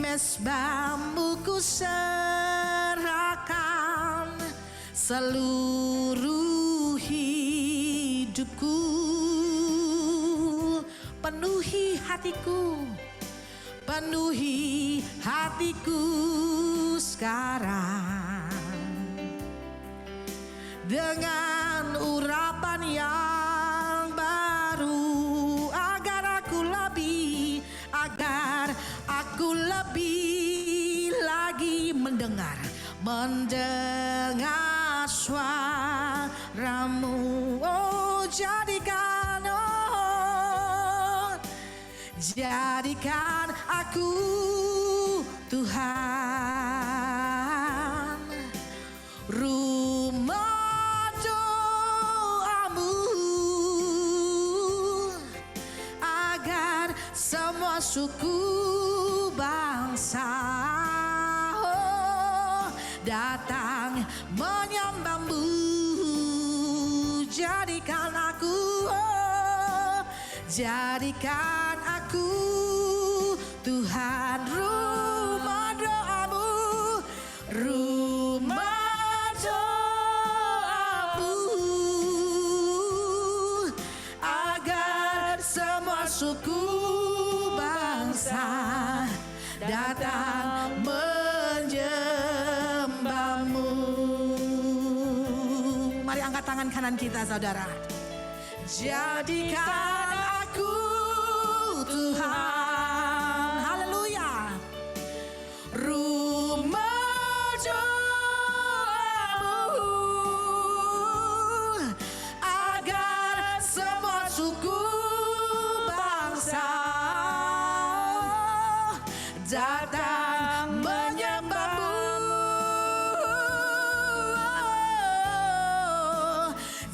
mesbahmu ku serahkan seluruh hidupku. Penuhi hatiku, penuhi hatiku sekarang dengan urapan yang baru, agar aku lebih lagi mendengar suaramu. Oh, jadikan aku Tuhan rumah doamu, agar semua suku bangsa datang menyembahmu. Jadikan aku Tuhan rumah doamu, rumah doamu, agar semua suku bangsa datang menyembahmu. Mari angkat tangan kanan kita, saudara. Jadikan aku Tuhan, haleluya, rumah doamu, agar semua suku bangsa datang menyembahmu.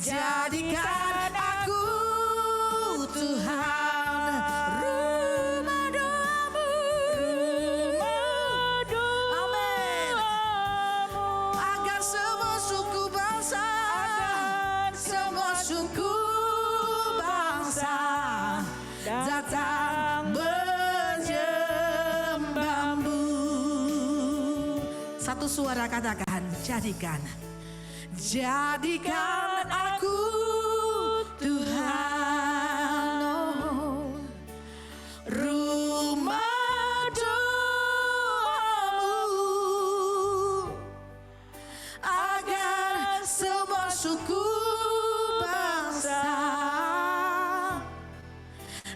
Jadikan aku Tuhan rumah doamu, amin, agar semua suku bangsa, datang menyembahmu. Satu suara katakan, jadikan aku Tuhan, oh, rumah doamu, agar semua suku bangsa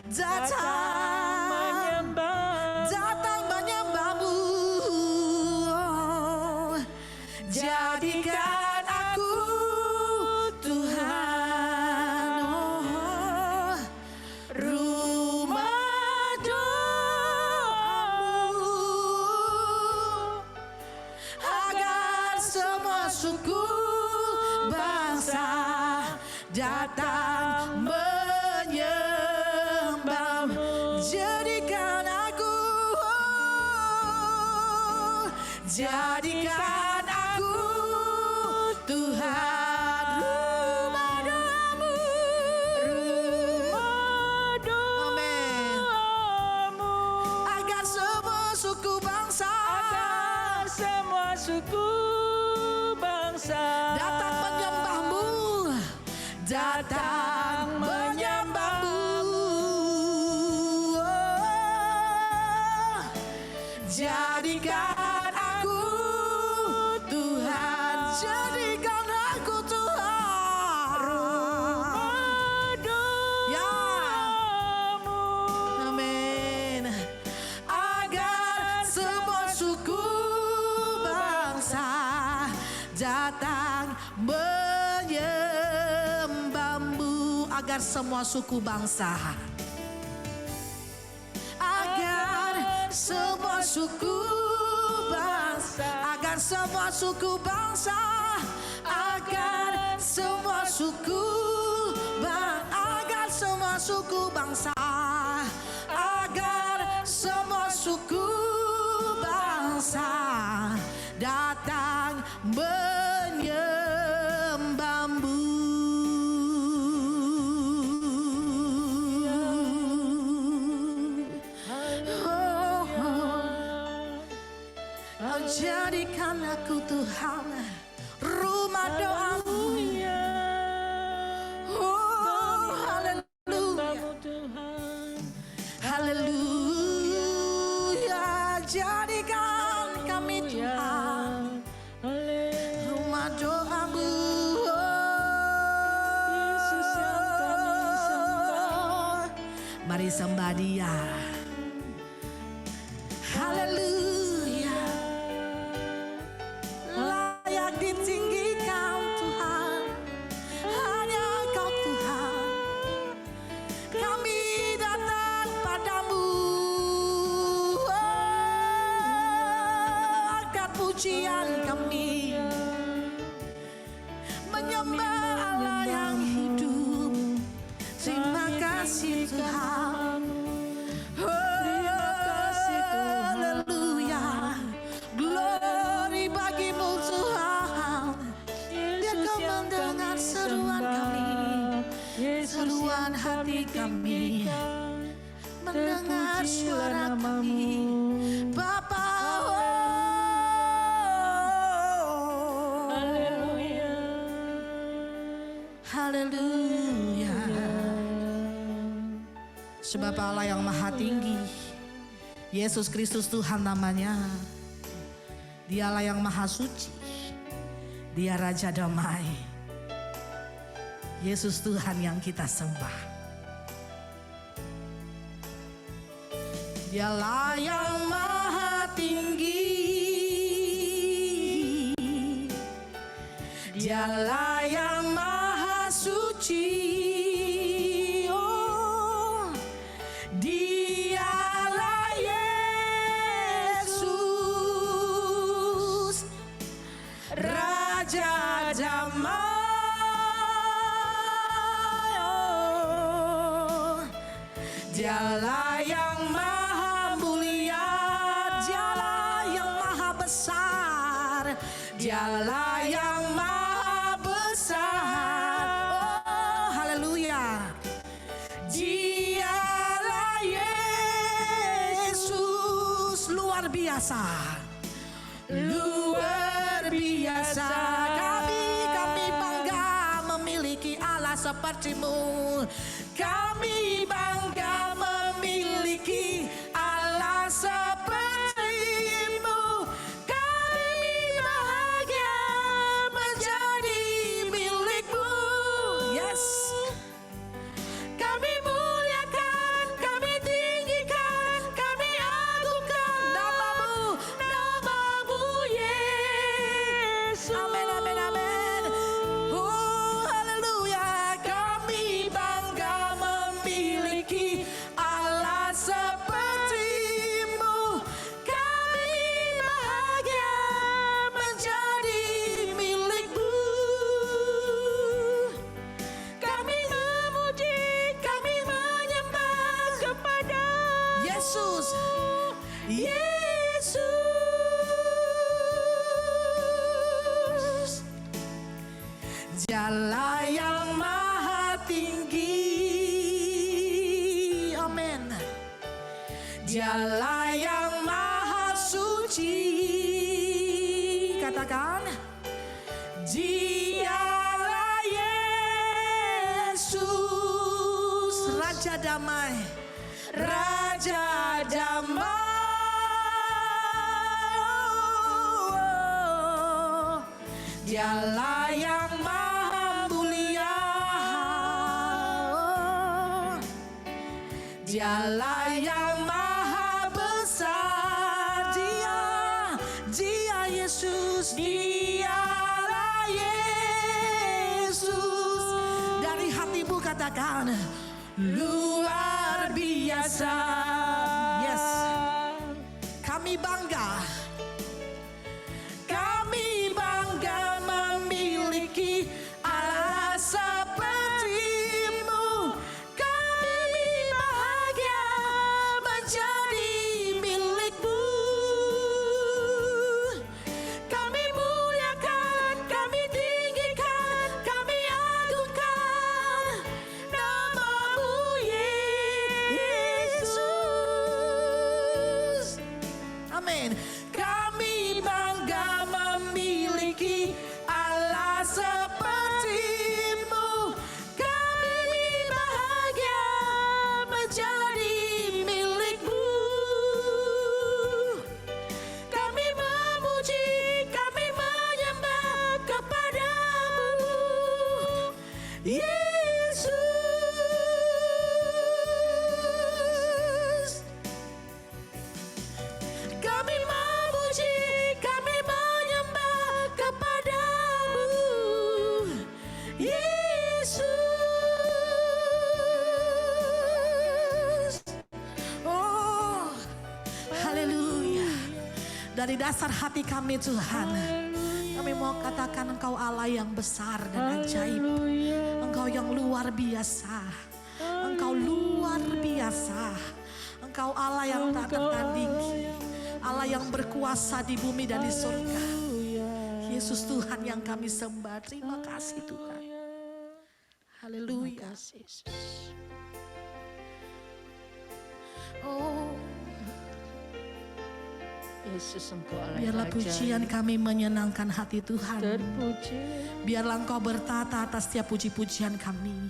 datang menyembahmu. Oh, jadikan aku Tuhan, oh, rumah doamu, agar semua suku bangsa datang menyembahmu. Jadikan aku, oh, jadikan aku Tuhan rumah doamu, amin, agar semua suku bangsa, datang menyembahmu, datang menyembahmu. Oh, jadikan aku Tuhan, jadikan aku Tuhan rumah doamu, amin, agar semua suku bangsa datang menyembahmu, agar semua suku bangsa, agar semua suku bangsa, agar semua suku bangsa, agar semua suku agar semua suku bangsa, agar semua suku bangsa datang menyembahmu. Jadikan aku Tuhan rumah doamu. Oh, haleluya. Haleluya. Jadikan kami Tuhan rumah doamu. Mari sembah Dia. Haleluya. Layak ditinggikan Tuhan, hanya Kau Tuhan. Kami datang padamu, angkat pujian kami, menyembah Allah yang hidup. Terima kasih Tuhan. Haleluya. Glory bagimu Tuhan. Biar Kau mendengar seruan kami, seruan hati kami, mendengar suara kami, Bapa. Haleluya. Haleluya. Sebab Allah yang maha tinggi, Yesus Kristus Tuhan namanya. Dialah yang maha suci, Dia Raja Damai. Yesus Tuhan yang kita sembah. Dialah yang maha tinggi, Dialah yang maha suci. Raja Damai, Dialah yang maha mulia, Dialah yang maha besar, Dialah yang maha besar. Oh, haleluya. Dialah Yesus, luar biasa. Luar biasa. Kami bangga memiliki Allah sepertimu. Kami bangga memiliki Allah sepertimu. Kami bahagia menjadi milikmu. Yes. Kami muliakan, kami tinggikan, kami agungkan namamu, namamu Yesus. Amin, amin, amin. Oh, haleluya. Kami bangga memiliki Allah sepertimu. Kami bahagia menjadi milikmu. Kami memuji, kami menyembah kepada Yesus. Yesus, Dialah yang maha tinggi. Amin. Dialah yang maha suci. Katakan, Dialah Yesus, Raja Damai, Raja Damai. Dialah yang maha mulia, Dialah yang maha besar. Dia Yesus, Dialah Yesus. Dari hatimu katakan, luar biasa. Yes. Kami bangga. Kami bangga memiliki Allah sepertimu. Kami bahagia menjadi milikmu. Kami muliakan, kami tinggikan, kami agungkan namamu Yesus. Amin. Dari dasar hati kami Tuhan, kami mau katakan Engkau Allah yang besar dan ajaib. Engkau yang luar biasa. Engkau luar biasa. Engkau Allah yang tak tertandingi. Allah yang berkuasa di bumi dan di surga. Yesus Tuhan yang kami sembah. Terima kasih Tuhan. Haleluya. Oh, Yesus, Engkau Allah biarlah yang pujian ajaib. kami menyenangkan hati Tuhan. Terpuji. Biarlah Engkau bertata atas setiap puji-pujian kami.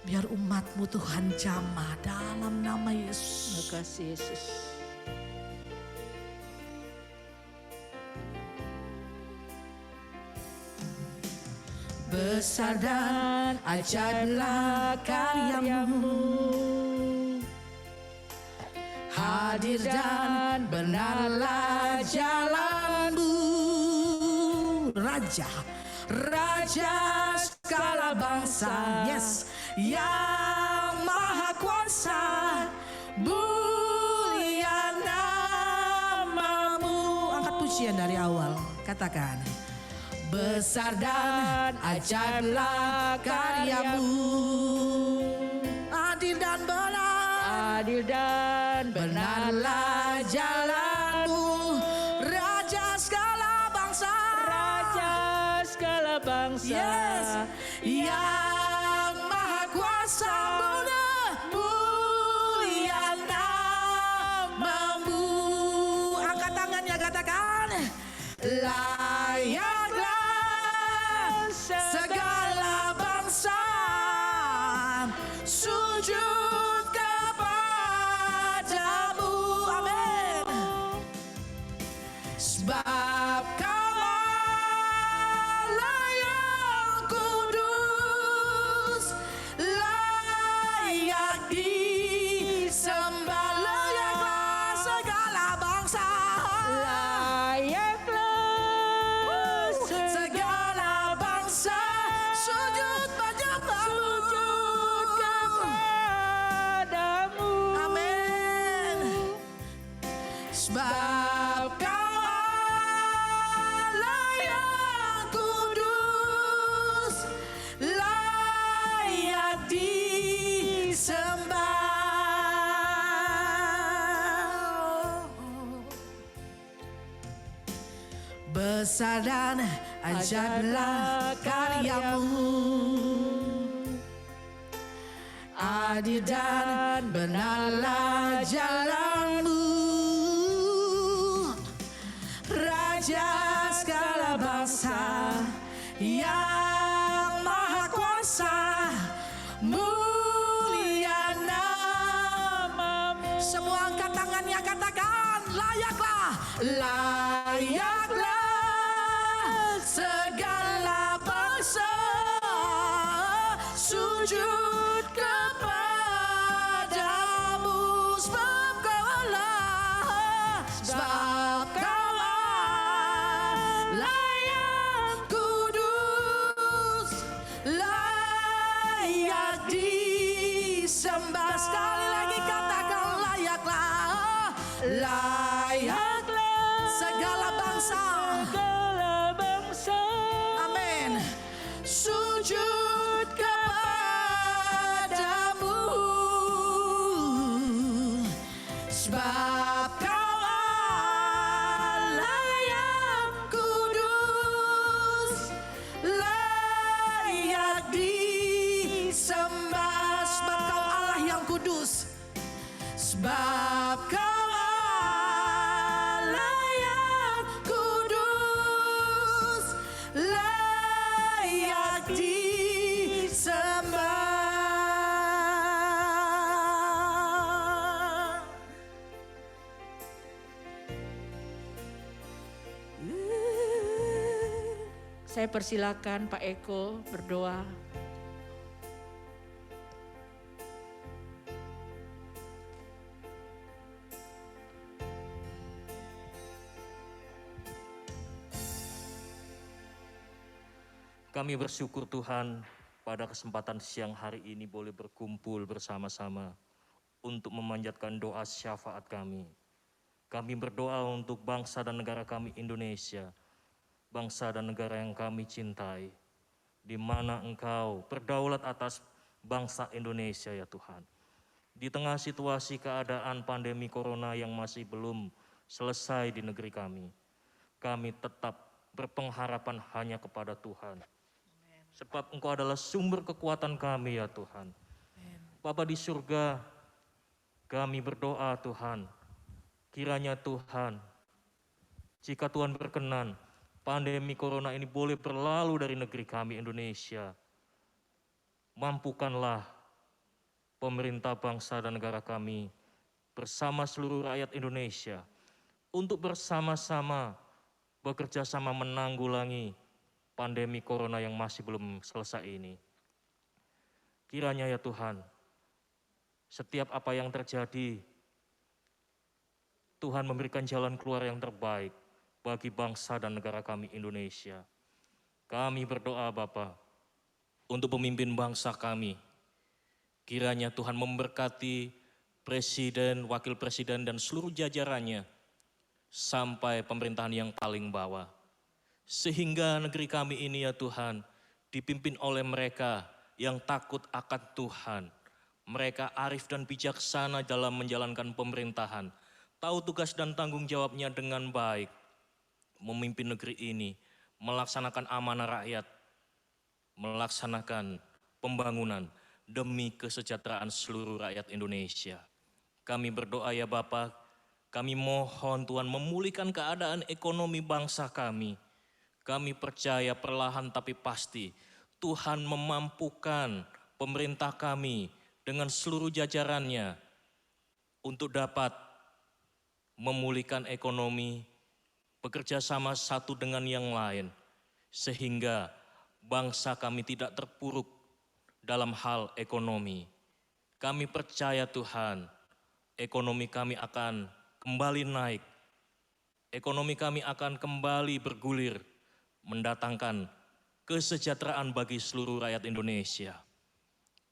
Biar umat-Mu Tuhan jamah dalam nama Yesus. Terima kasih Yesus. Besar dan ajaiblah karya-Mu, hadir dan benarlah jalan-Mu. Raja, Raja segala bangsa, yes, yang maha kuasa, mulia nama-Mu. Angkat pujian dari awal, katakan. Besar dan ajaiblah karya-Mu, adil dan benar, Adil dan benarlah jalan-Mu. Raja segala bangsa, Raja segala bangsa. yes, yang maha kuasa, mulia nama-Mu. Angkat tangannya, katakan. Layaklah segala bangsa sujud kepadamu, amin. Sebab Kau Allah yang kudus, layak disembah. Layaklah segala bangsa, segala bangsa sujud padamu. Amin. Sebab Kau Allah yang kudus, layak disembah. Besar dan ajaiblah karya-Mu, adil dan benarlah jalan-Mu. Raja segala bangsa yang maha kuasa, mulia nama-Mu. Semua angkat tangannya, katakan. Layaklah, layaklah segala bangsa sujud kepadamu. Sebab Kau Allah, sebab Kau Allah yang kudus, layak disembah. Sekali lagi katakan, layaklah, layaklah segala bangsa, amin, sujud kepadamu. Sebab Kau Allah yang kudus, layak disembah. Sebab Kau Allah yang kudus, sebab Kau Allah yang kudus, layak disembah. Saya persilakan Pak Eko berdoa. Kami bersyukur Tuhan pada kesempatan siang hari ini boleh berkumpul bersama-sama untuk memanjatkan doa syafaat kami Kami berdoa untuk bangsa dan negara kami Indonesia, bangsa dan negara yang kami cintai, di mana Engkau berdaulat atas bangsa Indonesia ya Tuhan. Di tengah situasi keadaan pandemi corona yang masih belum selesai di negeri kami tetap berpengharapan hanya kepada Tuhan. Sebab Engkau adalah sumber kekuatan kami ya Tuhan. Bapa di surga, kami berdoa Tuhan, kiranya Tuhan, jika Tuhan berkenan, pandemi corona ini boleh berlalu dari negeri kami Indonesia. Mampukanlah pemerintah bangsa dan negara kami bersama seluruh rakyat Indonesia untuk bersama-sama bekerja sama menanggulangi pandemi corona yang masih belum selesai ini. Kiranya ya Tuhan, setiap apa yang terjadi, Tuhan memberikan jalan keluar yang terbaik bagi bangsa dan negara kami Indonesia. Kami berdoa Bapa untuk pemimpin bangsa kami. Kiranya Tuhan memberkati Presiden, Wakil Presiden dan seluruh jajarannya sampai pemerintahan yang paling bawah. Sehingga negeri kami ini ya Tuhan dipimpin oleh mereka yang takut akan Tuhan. Mereka arif dan bijaksana dalam menjalankan pemerintahan. Tahu tugas dan tanggung jawabnya dengan baik. Memimpin negeri ini, melaksanakan amanah rakyat, melaksanakan pembangunan demi kesejahteraan seluruh rakyat Indonesia. Kami berdoa ya Bapa, kami mohon Tuhan memulihkan keadaan ekonomi bangsa kami. Kami percaya perlahan tapi pasti Tuhan memampukan pemerintah kami dengan seluruh jajarannya untuk dapat memulihkan ekonomi, bekerja sama satu dengan yang lain, sehingga bangsa kami tidak terpuruk dalam hal ekonomi. Kami percaya Tuhan, ekonomi kami akan kembali naik, ekonomi kami akan kembali bergulir, mendatangkan kesejahteraan bagi seluruh rakyat Indonesia.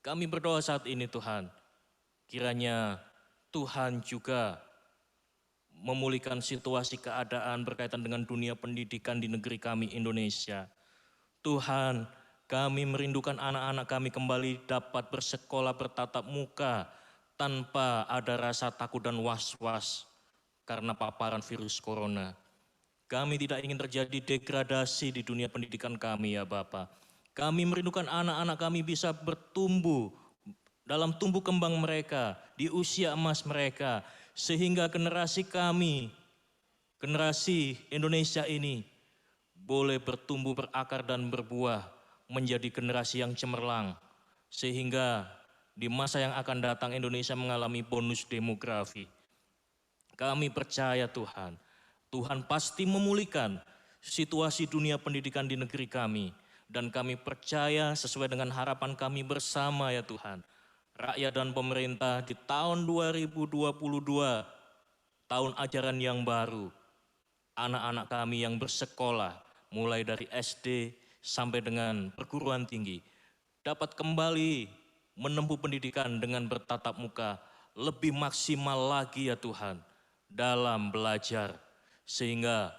Kami berdoa saat ini Tuhan, kiranya Tuhan juga memulihkan situasi keadaan berkaitan dengan dunia pendidikan di negeri kami Indonesia. Tuhan, kami merindukan anak-anak kami kembali dapat bersekolah bertatap muka tanpa ada rasa takut dan was-was karena paparan virus corona. Kami tidak ingin terjadi degradasi di dunia pendidikan kami ya Bapa. Kami merindukan anak-anak kami bisa bertumbuh dalam tumbuh kembang mereka di usia emas mereka. Sehingga generasi kami, generasi Indonesia ini boleh bertumbuh berakar dan berbuah menjadi generasi yang cemerlang. Sehingga di masa yang akan datang Indonesia mengalami bonus demografi. Kami percaya Tuhan, Tuhan pasti memulihkan situasi dunia pendidikan di negeri kami. Dan kami percaya sesuai dengan harapan kami bersama ya Tuhan. Rakyat dan pemerintah di tahun 2022, tahun ajaran yang baru. Anak-anak kami yang bersekolah mulai dari SD sampai dengan perguruan tinggi. Dapat kembali menempuh pendidikan dengan bertatap muka lebih maksimal lagi ya Tuhan. Dalam belajar sehingga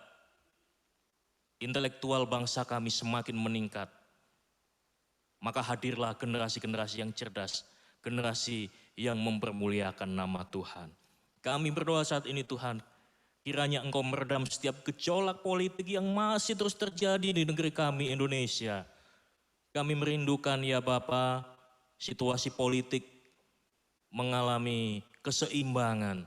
intelektual bangsa kami semakin meningkat. Maka hadirlah generasi-generasi yang cerdas, generasi yang mempermuliakan nama Tuhan. Kami berdoa saat ini Tuhan, kiranya Engkau meredam setiap gejolak politik yang masih terus terjadi di negeri kami Indonesia. Kami merindukan ya Bapa, situasi politik mengalami keseimbangan,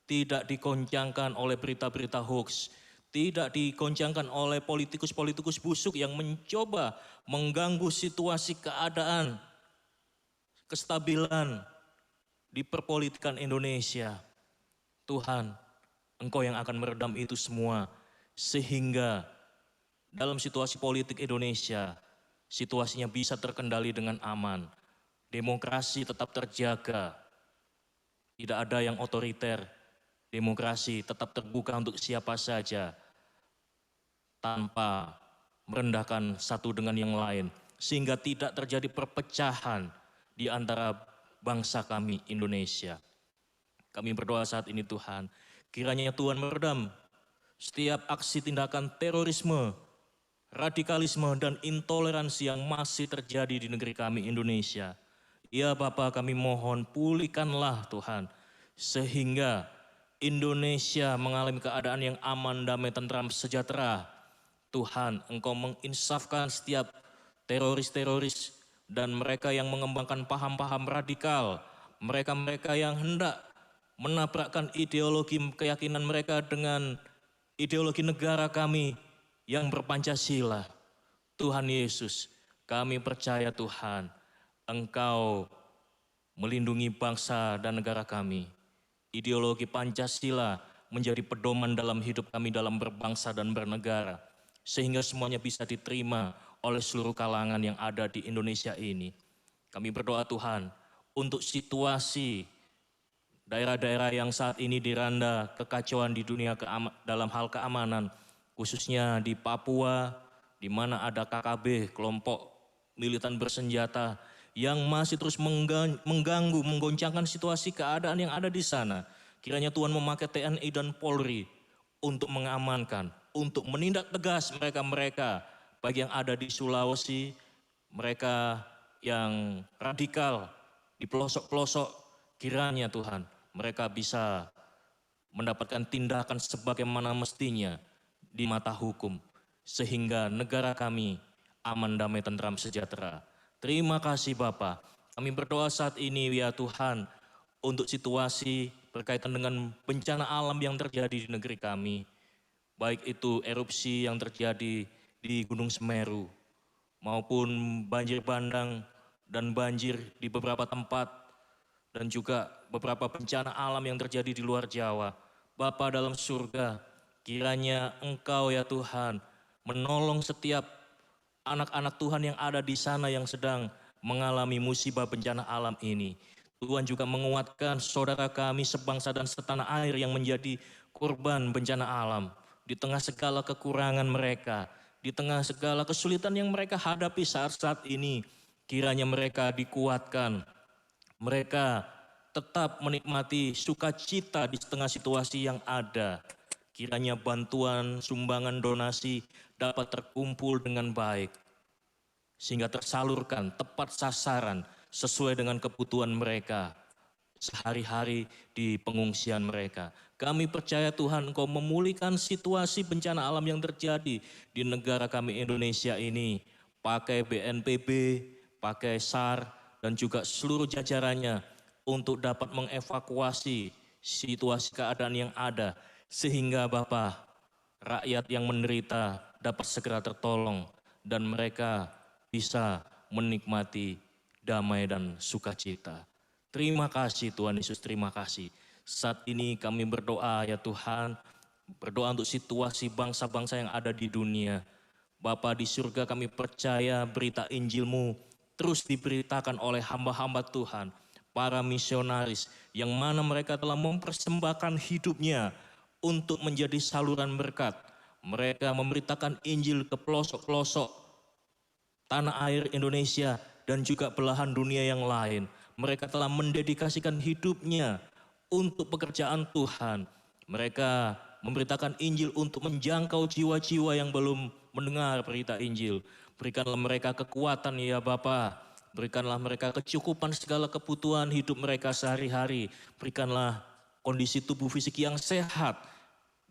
tidak digoncangkan oleh berita-berita hoax, tidak digoncangkan oleh politikus-politikus busuk yang mencoba mengganggu situasi keadaan, kestabilan di perpolitikan Indonesia. Tuhan, Engkau yang akan meredam itu semua, sehingga dalam situasi politik Indonesia, situasinya bisa terkendali dengan aman. Demokrasi tetap terjaga, tidak ada yang otoriter, demokrasi tetap terbuka untuk siapa saja, tanpa merendahkan satu dengan yang lain, sehingga tidak terjadi perpecahan di antara bangsa kami Indonesia. Kami berdoa saat ini Tuhan, Kiranya Tuhan meredam setiap aksi tindakan terorisme, radikalisme, dan intoleransi yang masih terjadi di negeri kami Indonesia. Ya Bapa, kami mohon pulihkanlah Tuhan, sehingga Indonesia mengalami keadaan yang aman, damai, tentram, sejahtera. Tuhan, Engkau menginsafkan setiap teroris-teroris dan mereka yang mengembangkan paham-paham radikal, mereka-mereka yang hendak menabrakkan ideologi keyakinan mereka dengan ideologi negara kami yang berpancasila. Tuhan Yesus, kami percaya Tuhan, Engkau melindungi bangsa dan negara kami. Ideologi Pancasila menjadi pedoman dalam hidup kami dalam berbangsa dan bernegara, sehingga semuanya bisa diterima oleh seluruh kalangan yang ada di Indonesia ini. Kami berdoa Tuhan untuk situasi daerah-daerah yang saat ini diranda kekacauan di dunia dalam hal keamanan, khususnya di Papua, di mana ada KKB, kelompok militan bersenjata, yang masih terus mengganggu, menggoncangkan situasi keadaan yang ada di sana. Kiranya Tuhan memakai TNI dan Polri untuk mengamankan, untuk menindak tegas mereka-mereka, bagi yang ada di Sulawesi, mereka yang radikal di pelosok-pelosok, kiranya Tuhan mereka bisa mendapatkan tindakan sebagaimana mestinya di mata hukum, sehingga negara kami aman, damai, tentram, sejahtera. Terima kasih Bapa. Kami berdoa saat ini ya Tuhan untuk situasi berkaitan dengan bencana alam yang terjadi di negeri kami. Baik itu erupsi yang terjadi di Gunung Semeru maupun banjir bandang dan banjir di beberapa tempat dan juga beberapa bencana alam yang terjadi di luar Jawa. Bapa dalam surga, kiranya Engkau ya Tuhan menolong setiap anak-anak Tuhan yang ada di sana yang sedang mengalami musibah bencana alam ini. Tuhan juga menguatkan saudara kami sebangsa dan setanah air yang menjadi korban bencana alam. Di tengah segala kekurangan mereka, di tengah segala kesulitan yang mereka hadapi saat-saat ini, kiranya mereka dikuatkan. Mereka tetap menikmati sukacita di tengah situasi yang ada. Kiranya bantuan, sumbangan, donasi dapat terkumpul dengan baik, sehingga tersalurkan tepat sasaran sesuai dengan kebutuhan mereka sehari-hari di pengungsian mereka. Kami percaya Tuhan Engkau memulihkan situasi bencana alam yang terjadi di negara kami Indonesia ini. Pakai BNPB, pakai SAR, dan juga seluruh jajarannya untuk dapat mengevakuasi situasi keadaan yang ada. Sehingga Bapak, rakyat yang menderita dapat segera tertolong dan mereka bisa menikmati damai dan sukacita. Terima kasih Tuhan Yesus, terima kasih. Saat ini kami berdoa ya Tuhan, berdoa untuk situasi bangsa-bangsa yang ada di dunia. Bapa di surga, kami percaya berita Injil-Mu terus diberitakan oleh hamba-hamba Tuhan, para misionaris yang mana mereka telah mempersembahkan hidupnya untuk menjadi saluran berkat. Mereka memberitakan Injil ke pelosok-pelosok tanah air Indonesia dan juga belahan dunia yang lain. Mereka telah mendedikasikan hidupnya untuk pekerjaan Tuhan. Mereka memberitakan Injil untuk menjangkau jiwa-jiwa yang belum mendengar berita Injil. Berikanlah mereka kekuatan ya Bapa. Berikanlah mereka kecukupan segala kebutuhan hidup mereka sehari-hari. Berikanlah kondisi tubuh fisik yang sehat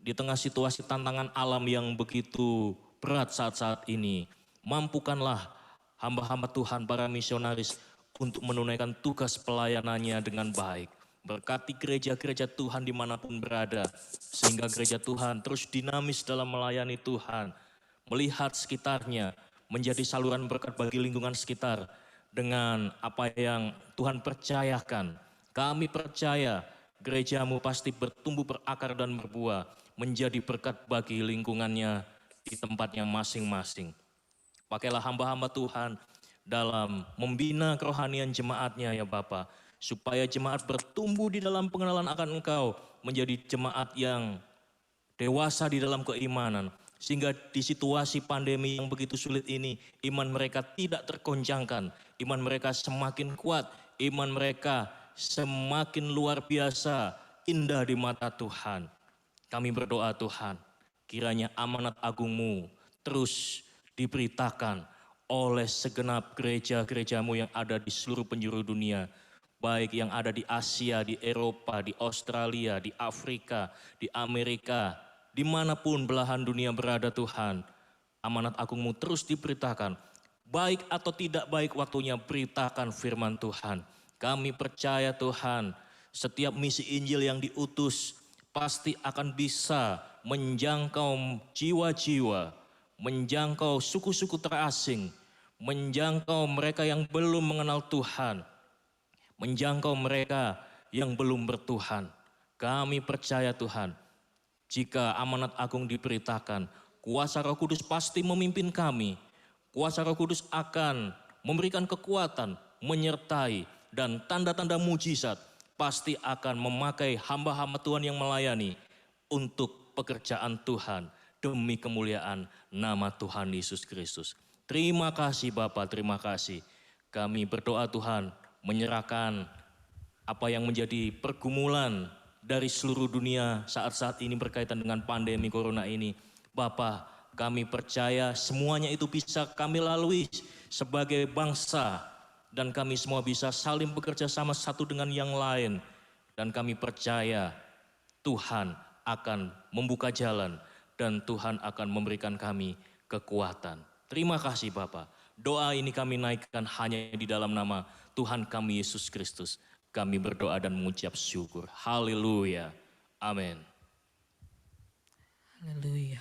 di tengah situasi tantangan alam yang begitu berat saat-saat ini. Mampukanlah hamba-hamba Tuhan, para misionaris untuk menunaikan tugas pelayanannya dengan baik. Berkati gereja-gereja Tuhan dimanapun berada, sehingga gereja Tuhan terus dinamis dalam melayani Tuhan, melihat sekitarnya, menjadi saluran berkat bagi lingkungan sekitar dengan apa yang Tuhan percayakan. Kami percaya gerejamu pasti bertumbuh, berakar dan berbuah, menjadi berkat bagi lingkungannya di tempatnya masing-masing. Pakailah hamba-hamba Tuhan dalam membina kerohanian jemaatnya ya Bapa, supaya jemaat bertumbuh di dalam pengenalan akan Engkau, menjadi jemaat yang dewasa di dalam keimanan, sehingga di situasi pandemi yang begitu sulit ini, iman mereka tidak tergoncangkan, iman mereka semakin kuat, iman mereka semakin luar biasa indah di mata Tuhan. Kami berdoa Tuhan, kiranya amanat agung-Mu terus diberitakan oleh segenap gereja-gereja-Mu yang ada di seluruh penjuru dunia. Baik yang ada di Asia, di Eropa, di Australia, di Afrika, di Amerika, dimanapun belahan dunia berada Tuhan. Amanat agung-Mu terus diberitakan. Baik atau tidak baik waktunya, beritakan firman Tuhan. Kami percaya Tuhan, setiap misi Injil yang diutus pasti akan bisa menjangkau jiwa-jiwa, menjangkau suku-suku terasing, menjangkau mereka yang belum mengenal Tuhan, menjangkau mereka yang belum bertuhan. Kami percaya Tuhan, jika amanat agung diberitakan, kuasa Roh Kudus pasti memimpin kami. Kuasa Roh Kudus akan memberikan kekuatan, menyertai, dan tanda-tanda mujizat pasti akan memakai hamba-hamba Tuhan yang melayani untuk pekerjaan Tuhan demi kemuliaan nama Tuhan Yesus Kristus. Terima kasih Bapa, terima kasih. Kami berdoa Tuhan menyerahkan apa yang menjadi pergumulan dari seluruh dunia saat-saat ini berkaitan dengan pandemi corona ini. Bapa, kami percaya semuanya itu bisa kami lalui sebagai bangsa. Dan kami semua bisa saling bekerja sama satu dengan yang lain. Dan kami percaya Tuhan akan membuka jalan. Dan Tuhan akan memberikan kami kekuatan. Terima kasih Bapa. Doa ini kami naikkan hanya di dalam nama Tuhan kami Yesus Kristus. Kami berdoa dan mengucap syukur. Haleluya. Amin. Haleluya.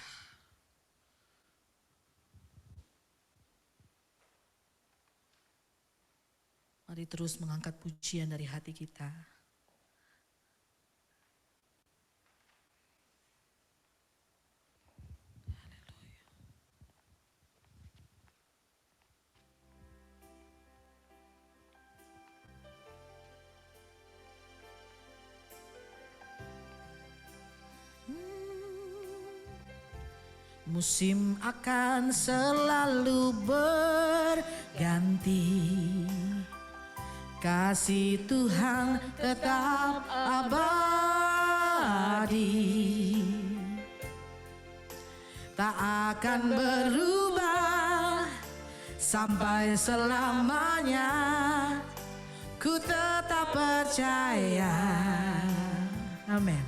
Mari terus mengangkat pujian dari hati kita. Musim akan selalu berganti, kasih Tuhan tetap abadi, tak akan berubah sampai selamanya. Ku tetap percaya, amin.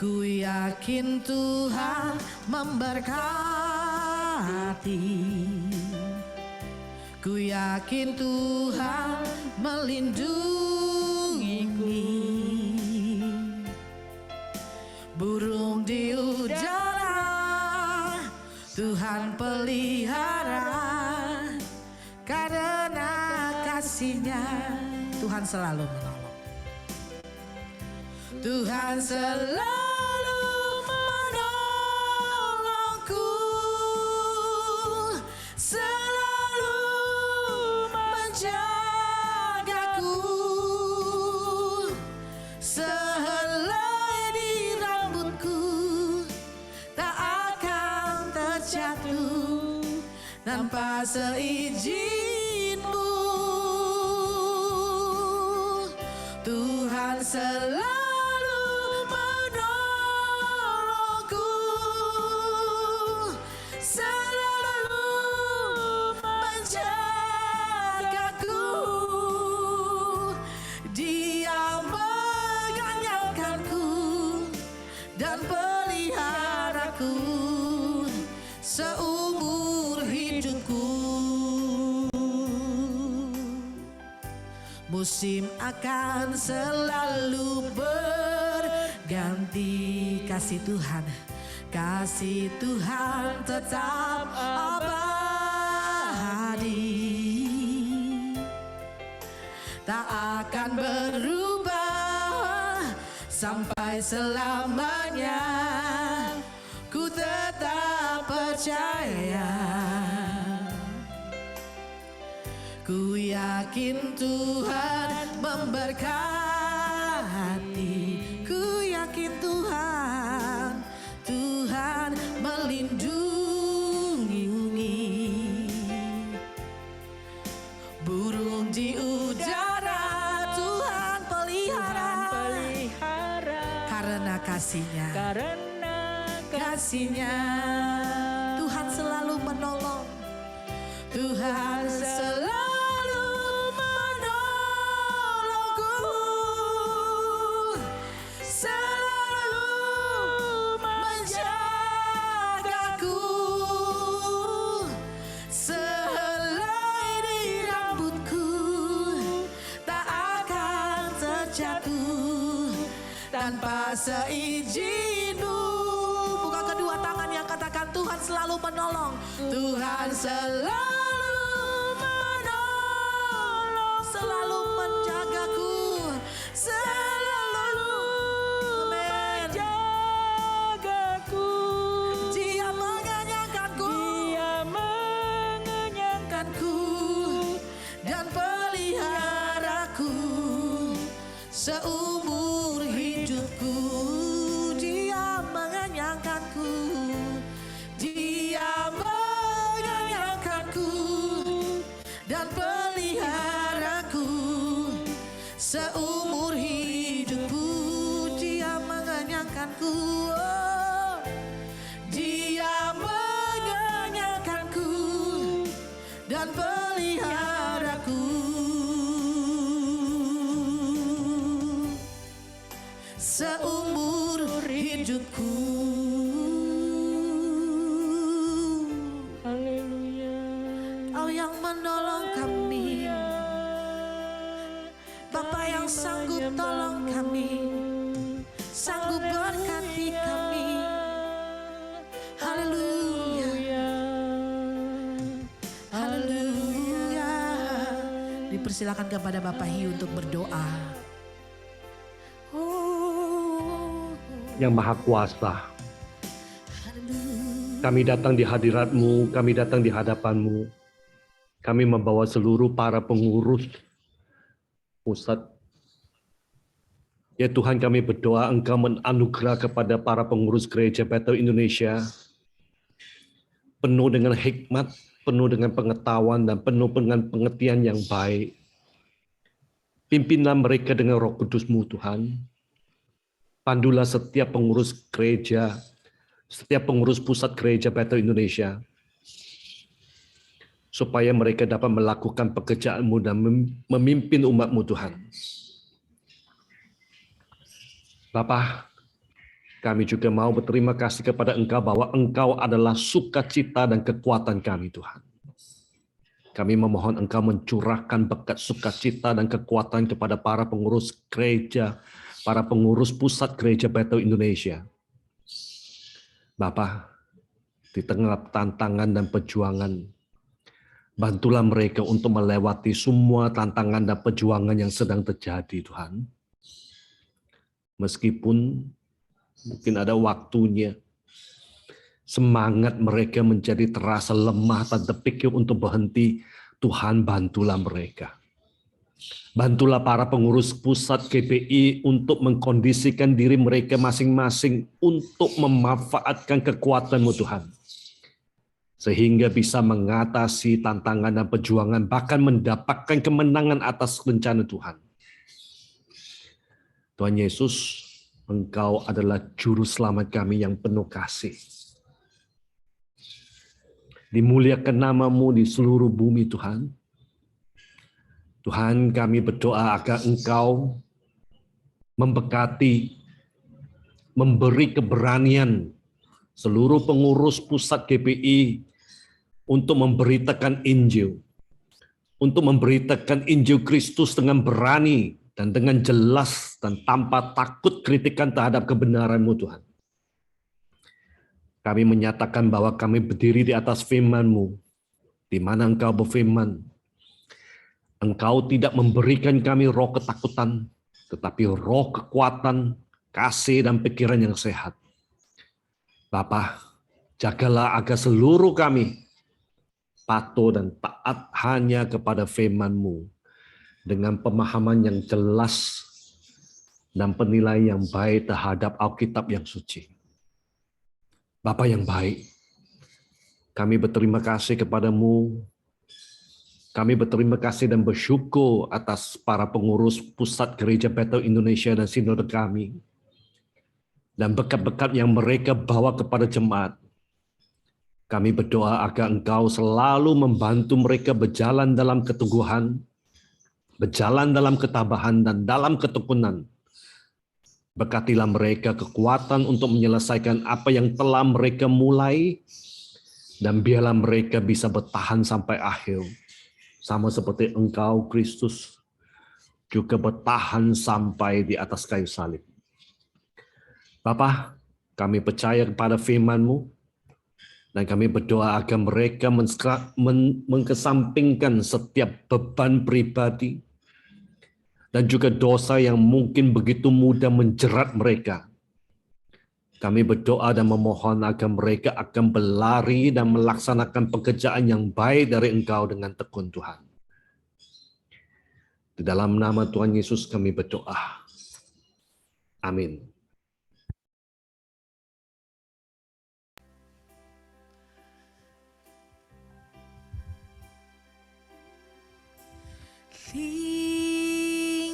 Ku yakin Tuhan memberkati, ku yakin Tuhan melindungi. Burung di udara Tuhan pelihara, karena kasih-Nya Tuhan selalu menolong. Tuhan selalu menolongku, selalu menjagaku. Sehelai di rambutku tak akan terjatuh tanpa seizin-Mu. Tuhan selalu seumur hidupku. Musim akan selalu berganti, kasih Tuhan tetap abadi, tak akan berubah sampai selamanya. Ku tetap percaya, ku yakin Tuhan memberkati, ku yakin Tuhan melindungi. Burung di udara Tuhan pelihara, karena kasih-Nya. Karena Kasih-Nya Tuhan selalu menolong. Tuhan selalu menolongku, selalu menjagaku. Selai di rambutku tak akan terjatuh tanpa seizin-Mu. Buka kedua tangan yang katakan Tuhan selalu menolong. Tuhan selalu menolong, selalu menjagaku, selalu menjagaku, Dia mengenyangkanku, dan peliharaku seumur hidupku. Dia mengenyangkanku, Dia mengenyangkanku dan peliharaku seumur hidupku. Dia mengenyangkanku, oh, Dia mengenyangkanku dan peliharaku seumur hidupku. Haleluya. Kau yang menolong kami, Bapa yang sanggup tolong kami, sanggup berkati kami. Haleluya, haleluya. Dipersilakan kepada Bapak Hiu untuk berdoa. Yang Maha Kuasa, kami datang di hadirat-Mu, kami datang di hadapan-Mu. Kami membawa seluruh para pengurus pusat. Ya Tuhan, kami berdoa Engkau menanugerah kepada para pengurus gereja Bethel Indonesia penuh dengan hikmat, penuh dengan pengetahuan, dan penuh dengan pengertian yang baik. Pimpinlah mereka dengan Roh Kudus-Mu Tuhan. Pandulah setiap pengurus gereja, setiap pengurus pusat gereja Bethel Indonesia, supaya mereka dapat melakukan pekerjaan-Mu dan memimpin umat-Mu Tuhan. Bapa, kami juga mau berterima kasih kepada Engkau bahwa Engkau adalah sukacita dan kekuatan kami Tuhan. Kami memohon Engkau mencurahkan berkat sukacita dan kekuatan kepada para pengurus gereja, para pengurus pusat gereja Bethel Indonesia. Bapa, di tengah tantangan dan perjuangan, bantulah mereka untuk melewati semua tantangan dan perjuangan yang sedang terjadi, Tuhan. Meskipun mungkin ada waktunya, semangat mereka menjadi terasa lemah dan terpikir untuk berhenti, Tuhan bantulah mereka. Bantulah para pengurus pusat GPI untuk mengkondisikan diri mereka masing-masing untuk memanfaatkan kekuatan-Mu Tuhan. Sehingga bisa mengatasi tantangan dan perjuangan, bahkan mendapatkan kemenangan atas rencana Tuhan. Tuhan Yesus, Engkau adalah juru selamat kami yang penuh kasih. Dimuliakan nama-Mu di seluruh bumi Tuhan. Tuhan, kami berdoa agar Engkau memberkati, memberi keberanian seluruh pengurus pusat GPI untuk memberitakan Injil. Untuk memberitakan Injil Kristus dengan berani dan dengan jelas dan tanpa takut kritikan terhadap kebenaran-Mu Tuhan. Kami menyatakan bahwa kami berdiri di atas firman-Mu, di mana Engkau berfirman, Engkau tidak memberikan kami roh ketakutan, tetapi roh kekuatan, kasih, dan pikiran yang sehat. Bapa, jagalah agar seluruh kami patuh dan taat hanya kepada firman-Mu dengan pemahaman yang jelas dan penilaian yang baik terhadap Alkitab yang suci. Bapa yang baik, kami berterima kasih kepada-Mu. Kami berterima kasih dan bersyukur atas para pengurus pusat gereja Bethel Indonesia dan sinode kami. dan berkat-berkat yang mereka bawa kepada jemaat. Kami berdoa agar Engkau selalu membantu mereka berjalan dalam keteguhan, berjalan dalam ketabahan dan dalam ketekunan. Berkatilah mereka kekuatan untuk menyelesaikan apa yang telah mereka mulai, dan biarlah mereka bisa bertahan sampai akhir. Sama seperti Engkau, Kristus, juga bertahan sampai di atas kayu salib. Bapa, kami percaya kepada firman-Mu, dan kami berdoa agar mereka mengesampingkan setiap beban pribadi dan juga dosa yang mungkin begitu mudah menjerat mereka. Kami berdoa dan memohon agar mereka akan berlari dan melaksanakan pekerjaan yang baik dari Engkau dengan tekun, Tuhan. Di dalam nama Tuhan Yesus kami berdoa. Amin.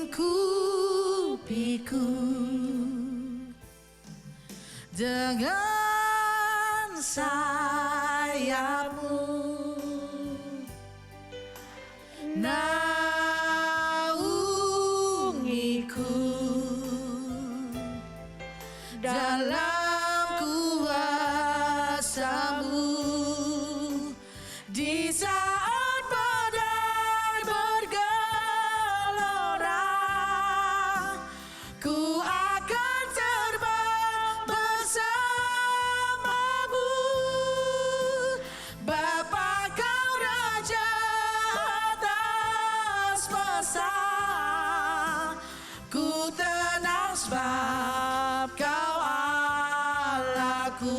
Lingkupiku dengan sayap-Mu, naungiku dalam kuasa-Mu. Di saat badai bergelora, ku akan terbang bersama-Mu. Bapa, Kau Raja atas masa, ku tenang sebab Kau Allahku.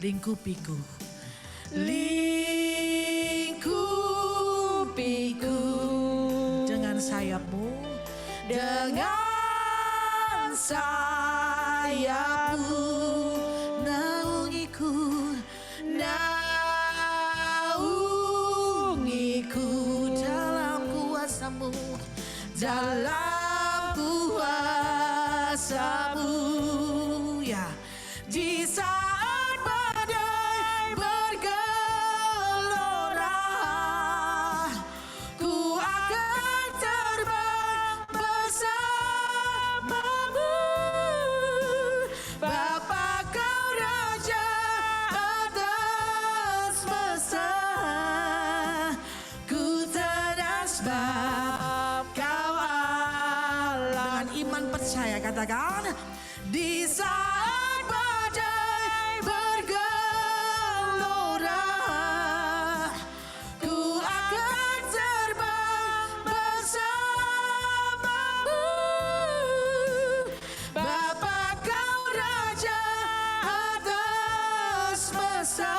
Lingkupiku, lingkupiku dengan sayap-Mu, dengan sayap-Mu, naungiku, naungiku dalam kuasa-Mu, dalam kuasa-Mu, ya. Di saat badai bergelora, ku akan terbang bersama-Mu. Bapa, Kau Raja atas masa, ku tenang sebab Kau Allah. Dengan iman percaya katakan, di saat badai bergelora, ku akan terbang bersama-Mu. Bapa, Kau Raja atas masa,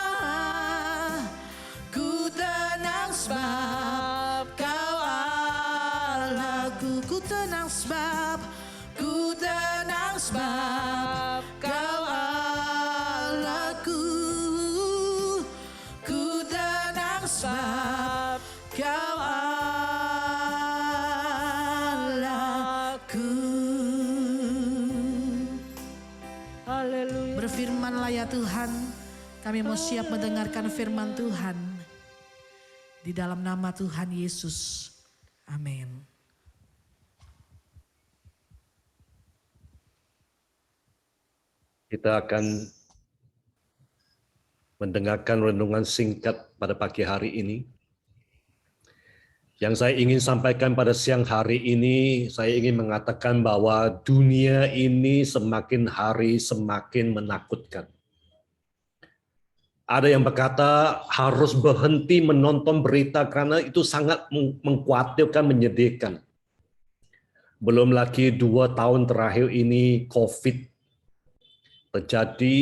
ku tenang sebab Kau Allahku. Ku tenang sebab, ku tenang sebab Kau Allahku. Ku tenang sebab Kau Allahku. Haleluya. Berfirmanlah ya Tuhan, kami mau siap mendengarkan firman Tuhan. Di dalam nama Tuhan Yesus. Amin. Kita akan mendengarkan renungan singkat pada pagi hari ini. Yang saya ingin sampaikan pada siang hari ini, saya ingin mengatakan bahwa dunia ini semakin hari semakin menakutkan. Ada yang berkata harus berhenti menonton berita karena itu sangat mengkhawatirkan, menyedihkan. Belum lagi 2 tahun terakhir ini COVID terjadi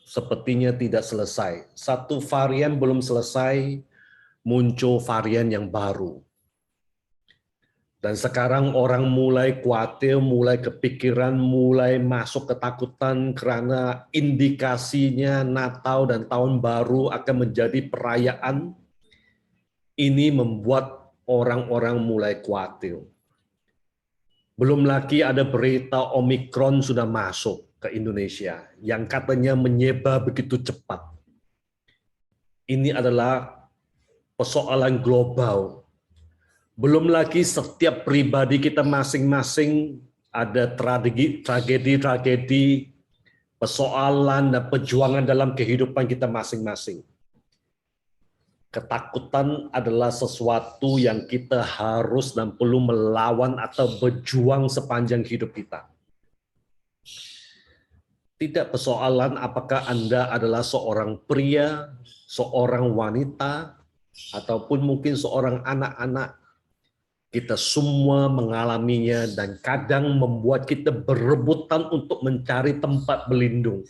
sepertinya tidak selesai. Satu varian belum selesai, muncul varian yang baru. Dan sekarang orang mulai khawatir, mulai kepikiran, mulai masuk ketakutan karena indikasinya Natal dan Tahun Baru akan menjadi perayaan. Ini membuat orang-orang mulai khawatir. Belum lagi ada berita Omikron sudah masuk ke Indonesia yang katanya menyebar begitu cepat. Ini adalah persoalan global. Belum lagi setiap pribadi kita masing-masing ada tragedi, persoalan dan perjuangan dalam kehidupan kita masing-masing. Ketakutan adalah sesuatu yang kita harus dan perlu melawan atau berjuang sepanjang hidup kita. Tidak persoalan apakah Anda adalah seorang pria, seorang wanita, ataupun mungkin seorang anak-anak. Kita semua mengalaminya dan kadang membuat kita berebutan untuk mencari tempat berlindung.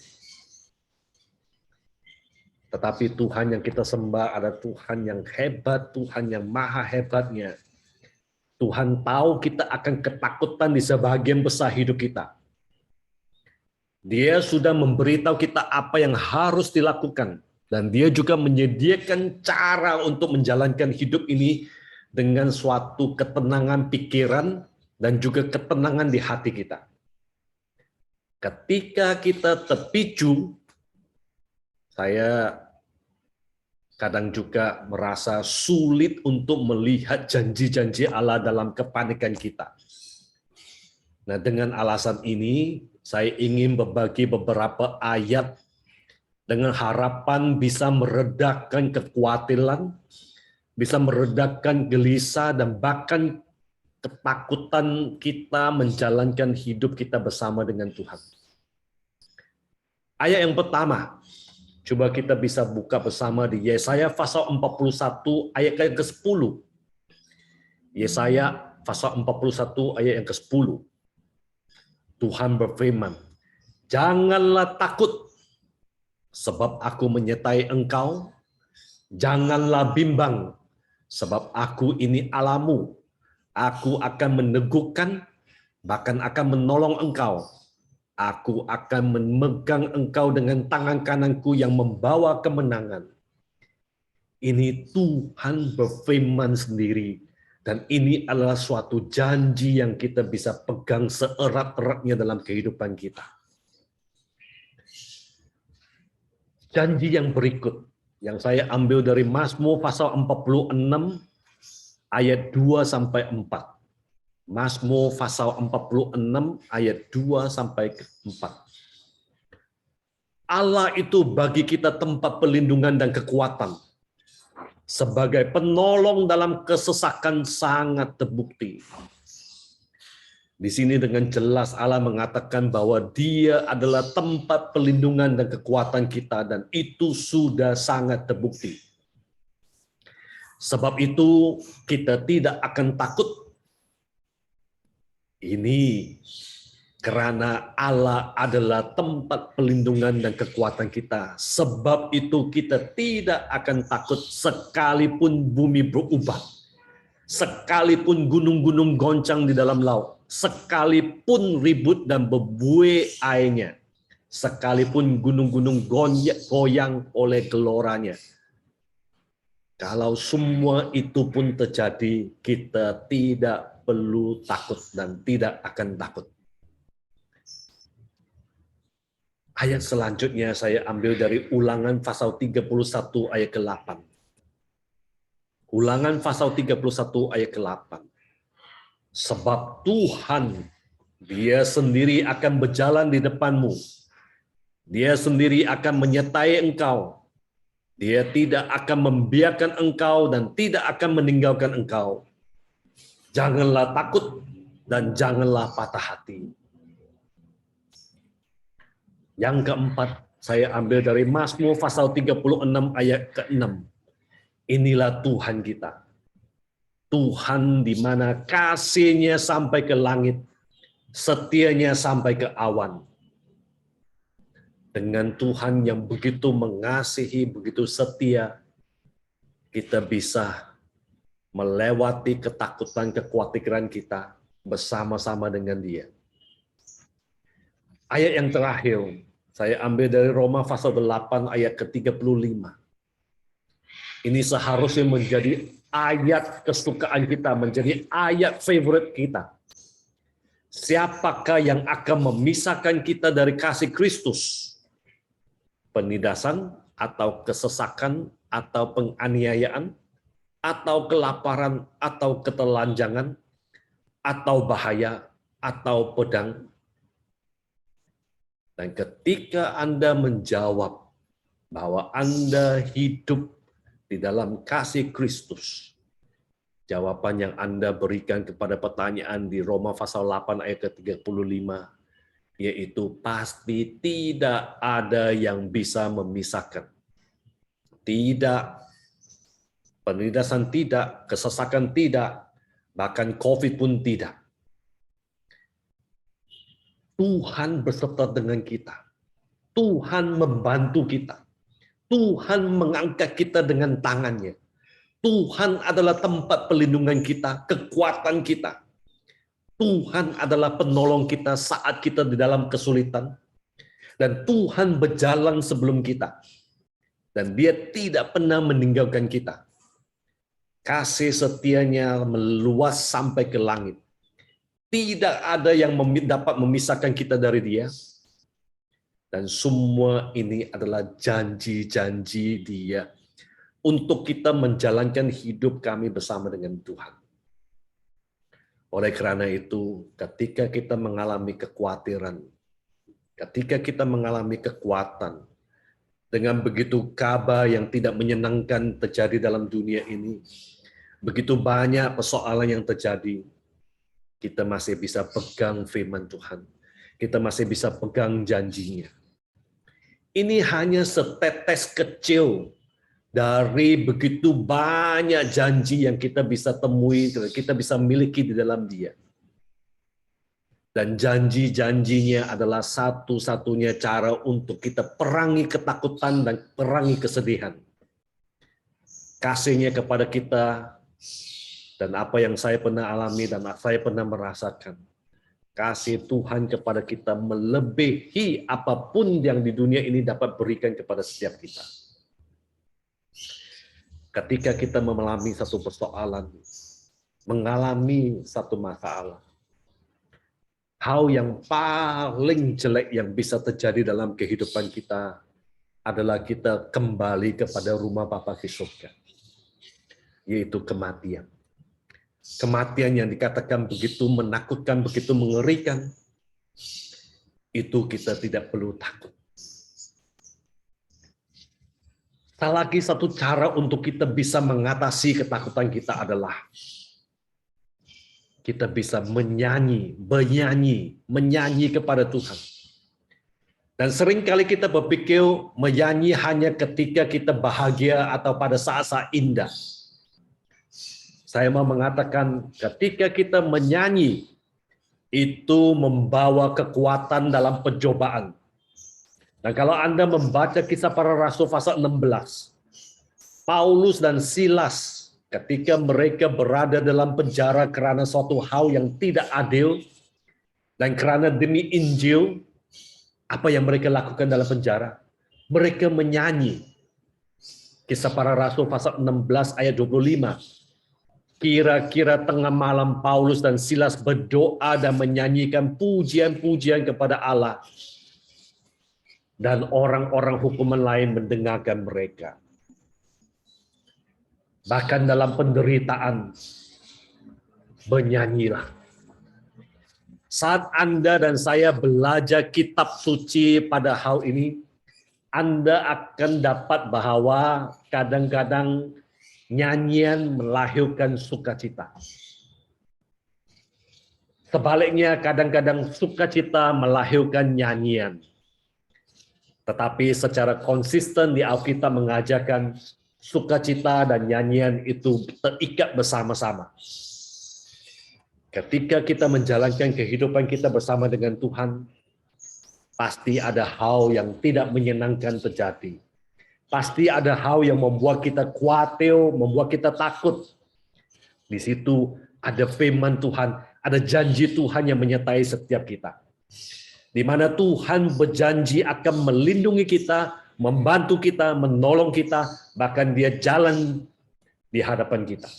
Tetapi Tuhan yang kita sembah adalah Tuhan yang hebat, Tuhan yang maha hebatnya. Tuhan tahu kita akan ketakutan di sebagian besar hidup kita. Dia sudah memberitahu kita apa yang harus dilakukan. Dan dia juga menyediakan cara untuk menjalankan hidup ini dengan suatu ketenangan pikiran dan juga ketenangan di hati kita. Ketika kita terpicu, saya kadang juga merasa sulit untuk melihat janji-janji Allah dalam kepanikan kita. Nah, dengan alasan ini, saya ingin berbagi beberapa ayat dengan harapan bisa meredakan kekhawatiran, bisa meredakan gelisah, dan bahkan ketakutan kita menjalankan hidup kita bersama dengan Tuhan. Ayat yang pertama, coba kita bisa buka bersama di Yesaya pasal 41 ayat yang ke-10. Yesaya pasal 41 ayat yang ke-10. Tuhan berfirman, "Janganlah takut, sebab aku menyertai engkau. Janganlah bimbang, sebab aku ini Allahmu. Aku akan meneguhkan, bahkan akan menolong engkau. Aku akan memegang engkau dengan tangan kananku yang membawa kemenangan." Ini Tuhan berfirman sendiri. Dan ini adalah suatu janji yang kita bisa pegang seerat-eratnya dalam kehidupan kita. Janji yang berikut, yang saya ambil dari Mazmur pasal 46 ayat 2-4. Mazmur pasal 46 ayat 2-4. Allah itu bagi kita tempat perlindungan dan kekuatan. Sebagai penolong dalam kesesakan sangat terbukti. Di sini dengan jelas Allah mengatakan bahwa Dia adalah tempat perlindungan dan kekuatan kita, dan itu sudah sangat terbukti. Sebab itu kita tidak akan takut. Ini karena Allah adalah tempat perlindungan dan kekuatan kita. Sebab itu kita tidak akan takut sekalipun bumi berubah. Sekalipun gunung-gunung goncang di dalam laut. Sekalipun ribut dan berbuih airnya. Sekalipun gunung-gunung goyang oleh geloranya. Kalau semua itu pun terjadi, kita tidak perlu takut dan tidak akan takut. Ayat selanjutnya saya ambil dari Ulangan pasal 31 ayat ke-8. Ulangan pasal 31 ayat ke-8. Sebab Tuhan, Dia sendiri akan berjalan di depanmu. Dia sendiri akan menyertai engkau. Dia tidak akan membiarkan engkau dan tidak akan meninggalkan engkau. Janganlah takut dan janganlah patah hati. Yang keempat, saya ambil dari Mazmur pasal 36 ayat ke-6. Inilah Tuhan kita. Tuhan di mana kasih-Nya sampai ke langit, setia-Nya sampai ke awan. Dengan Tuhan yang begitu mengasihi, begitu setia, kita bisa melewati ketakutan, kekhawatiran kita bersama-sama dengan Dia. Ayat yang terakhir, saya ambil dari Roma pasal 8 ayat ke-35. Ini seharusnya menjadi ayat kesukaan kita, menjadi ayat favorit kita. Siapakah yang akan memisahkan kita dari kasih Kristus? Penindasan atau kesesakan atau penganiayaan atau kelaparan atau ketelanjangan atau bahaya atau pedang? Dan ketika Anda menjawab bahwa Anda hidup di dalam kasih Kristus, jawaban yang Anda berikan kepada pertanyaan di Roma pasal 8 ayat ke-35, yaitu pasti tidak ada yang bisa memisahkan. Tidak, penindasan tidak, kesesakan tidak, bahkan COVID pun tidak. Tuhan beserta dengan kita. Tuhan membantu kita. Tuhan mengangkat kita dengan tangannya. Tuhan adalah tempat pelindungan kita, kekuatan kita. Tuhan adalah penolong kita saat kita di dalam kesulitan. Dan Tuhan berjalan sebelum kita. Dan Dia tidak pernah meninggalkan kita. Kasih setianya meluas sampai ke langit. Tidak ada yang dapat memisahkan kita dari Dia. Dan semua ini adalah janji-janji Dia untuk kita menjalankan hidup kami bersama dengan Tuhan. Oleh karena itu, ketika kita mengalami kekhawatiran, ketika kita mengalami kekuatan, dengan begitu kabar yang tidak menyenangkan terjadi dalam dunia ini, begitu banyak persoalan yang terjadi, kita masih bisa pegang firman Tuhan. Kita masih bisa pegang janjinya. Ini hanya setetes kecil dari begitu banyak janji yang kita bisa temui, kita bisa miliki di dalam Dia. Dan janji-janjinya adalah satu-satunya cara untuk kita perangi ketakutan dan perangi kesedihan. Kasihnya kepada kita, dan apa yang saya pernah alami dan saya pernah merasakan. Kasih Tuhan kepada kita melebihi apapun yang di dunia ini dapat berikan kepada setiap kita. Ketika kita mengalami satu persoalan, mengalami satu masalah, hal yang paling jelek yang bisa terjadi dalam kehidupan kita adalah kita kembali kepada rumah Bapa di surga, yaitu kematian. Kematian yang dikatakan begitu menakutkan, begitu mengerikan, itu kita tidak perlu takut. Lagi satu cara untuk kita bisa mengatasi ketakutan kita adalah kita bisa menyanyi kepada Tuhan. Dan seringkali kita berpikir menyanyi hanya ketika kita bahagia atau pada saat-saat indah. Saya mau mengatakan ketika kita menyanyi, itu membawa kekuatan dalam pencobaan. Dan kalau Anda membaca Kisah Para Rasul pasal 16, Paulus dan Silas ketika mereka berada dalam penjara karena suatu hal yang tidak adil, dan karena demi Injil, apa yang mereka lakukan dalam penjara? Mereka menyanyi. Kisah Para Rasul pasal 16 ayat 25. Kira-kira tengah malam Paulus dan Silas berdoa dan menyanyikan pujian-pujian kepada Allah. Dan orang-orang hukuman lain mendengarkan mereka. Bahkan dalam penderitaan, bernyanyilah. Saat Anda dan saya belajar kitab suci pada hal ini, Anda akan dapat bahwa kadang-kadang nyanyian melahirkan sukacita. Sebaliknya, kadang-kadang sukacita melahirkan nyanyian. Tetapi secara konsisten di Alkitab mengajarkan sukacita dan nyanyian itu terikat bersama-sama. Ketika kita menjalankan kehidupan kita bersama dengan Tuhan, pasti ada hal yang tidak menyenangkan terjadi. Pasti ada hal yang membuat kita khawatir, membuat kita takut. Di situ ada firman Tuhan, ada janji Tuhan yang menyertai setiap kita. Di mana Tuhan berjanji akan melindungi kita, membantu kita, menolong kita, bahkan Dia jalan di hadapan kita.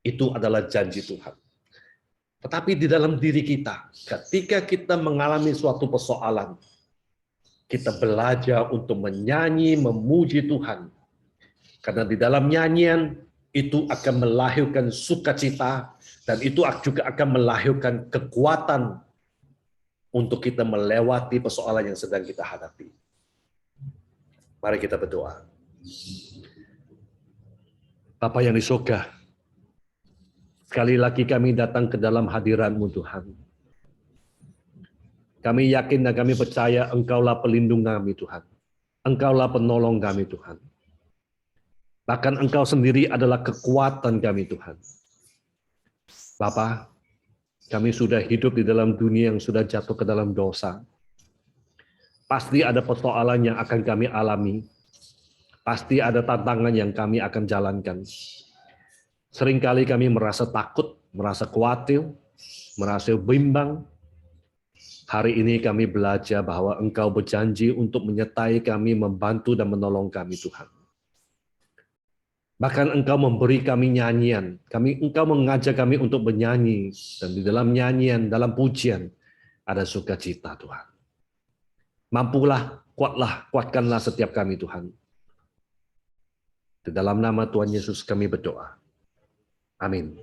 Itu adalah janji Tuhan. Tetapi di dalam diri kita, ketika kita mengalami suatu persoalan, kita belajar untuk menyanyi, memuji Tuhan. Karena di dalam nyanyian itu akan melahirkan sukacita, dan itu juga akan melahirkan kekuatan untuk kita melewati persoalan yang sedang kita hadapi. Mari kita berdoa. Bapa yang di surga, sekali lagi kami datang ke dalam hadirat-Mu Tuhan. Kami yakin dan kami percaya Engkaulah pelindung kami Tuhan. Engkaulah penolong kami Tuhan. Bahkan Engkau sendiri adalah kekuatan kami Tuhan. Bapa, kami sudah hidup di dalam dunia yang sudah jatuh ke dalam dosa. Pasti ada persoalan yang akan kami alami. Pasti ada tantangan yang kami akan jalankan. Seringkali kami merasa takut, merasa khawatir, merasa bimbang. Hari ini kami belajar bahwa Engkau berjanji untuk menyertai kami, membantu dan menolong kami Tuhan. Bahkan Engkau memberi kami nyanyian. Engkau mengajak kami untuk bernyanyi. Dan di dalam nyanyian, dalam pujian, ada sukacita Tuhan. Mampulah, kuatkanlah setiap kami Tuhan. Di dalam nama Tuhan Yesus kami berdoa. Amin.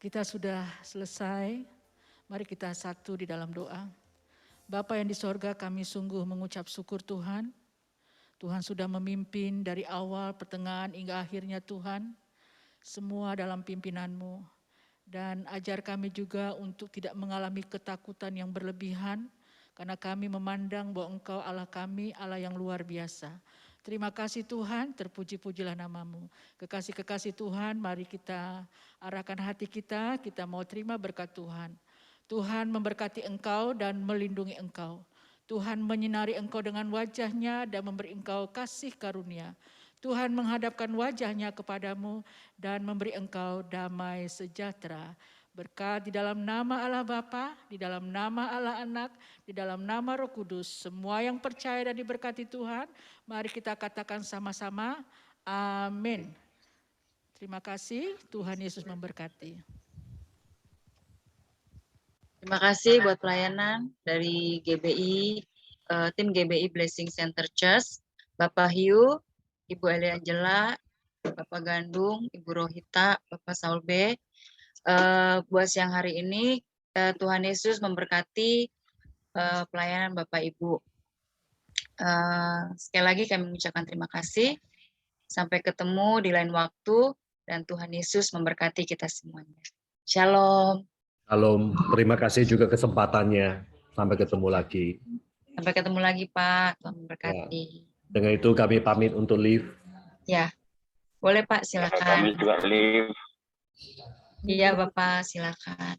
Kita sudah selesai. Mari kita satu di dalam doa. Bapa yang di sorga, kami sungguh mengucap syukur Tuhan. Tuhan sudah memimpin dari awal, pertengahan hingga akhirnya Tuhan. Semua dalam pimpinan-Mu. Dan ajar kami juga untuk tidak mengalami ketakutan yang berlebihan. Karena kami memandang bahwa Engkau Allah kami, Allah yang luar biasa. Terima kasih Tuhan, terpuji-pujilah nama-Mu. Kekasih-kekasih Tuhan, mari kita arahkan hati kita mau terima berkat Tuhan. Tuhan memberkati engkau dan melindungi engkau. Tuhan menyinari engkau dengan wajah-Nya dan memberi engkau kasih karunia. Tuhan menghadapkan wajah-Nya kepadamu dan memberi engkau damai sejahtera. Berkat di dalam nama Allah Bapa, di dalam nama Allah Anak, di dalam nama Roh Kudus. Semua yang percaya dan diberkati Tuhan, mari kita katakan sama-sama, amin. Terima kasih, Tuhan Yesus memberkati. Terima kasih buat pelayanan dari GBI, tim GBI Blessing Center Church, Bapak Hiu, Ibu Eliangela, Bapak Gandung, Ibu Rohita, Bapak Saul B. Buat siang hari ini, Tuhan Yesus memberkati pelayanan Bapak Ibu. Sekali lagi kami mengucapkan terima kasih. Sampai ketemu di lain waktu dan Tuhan Yesus memberkati kita semuanya. Shalom. Shalom, terima kasih juga kesempatannya. Sampai ketemu lagi. Sampai ketemu lagi Pak, Tuhan memberkati. Ya. Dengan itu kami pamit untuk live. Ya, boleh Pak, silakan. Kami juga live. Iya Bapak, silakan.